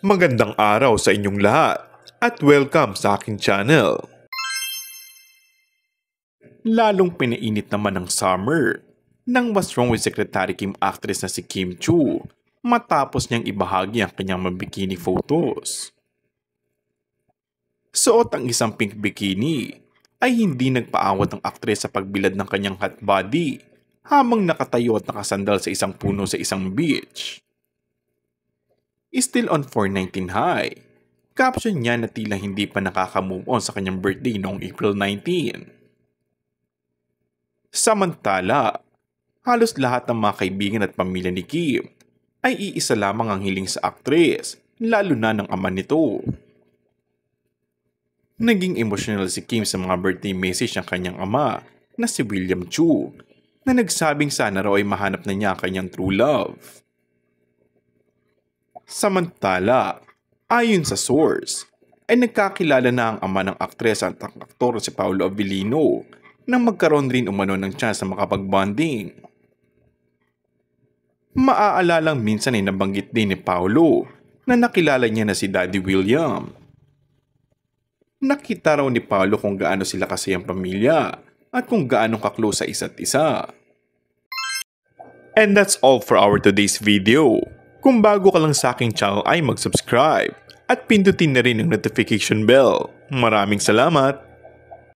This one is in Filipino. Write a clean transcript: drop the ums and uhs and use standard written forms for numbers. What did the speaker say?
Magandang araw sa inyong lahat at welcome sa aking channel. Lalong pinainit naman ng summer nang What's Wrong with Secretary Kim actress na si Kim Chiu matapos niyang ibahagi ang kanyang mga bikini photos. Suot ang isang pink bikini ay hindi nagpaawat ang aktres sa pagbilad ng kanyang hot body habang nakatayo at nakasandal sa isang puno sa isang beach. Still on 419 high, caption niya na tila hindi pa nakaka-move on sa kanyang birthday noong April 19. Samantala, halos lahat ng mga kaibigan at pamilya ni Kim ay iisa lamang ang hiling sa aktres, lalo na ng ama nito. Naging emotional si Kim sa mga birthday message ng kanyang ama na si William Chu na nagsabing sana raw ay mahanap na niya ang kanyang true love. Samantala, ayon sa source, ay nagkakilala na ang ama ng aktres at ang aktor si Paolo Abilino nang magkaroon rin umano ng chance na makapag-bonding. Maaalalang minsan ay nabanggit din ni Paolo na nakilala niya na si Daddy William. Nakita raw ni Paolo kung gaano sila kasayang pamilya at kung gaano ka-close sa isa't isa. And that's all for our today's video. Kung bago ka lang sa aking channel ay mag-subscribe at pindutin na rin ang notification bell. Maraming salamat!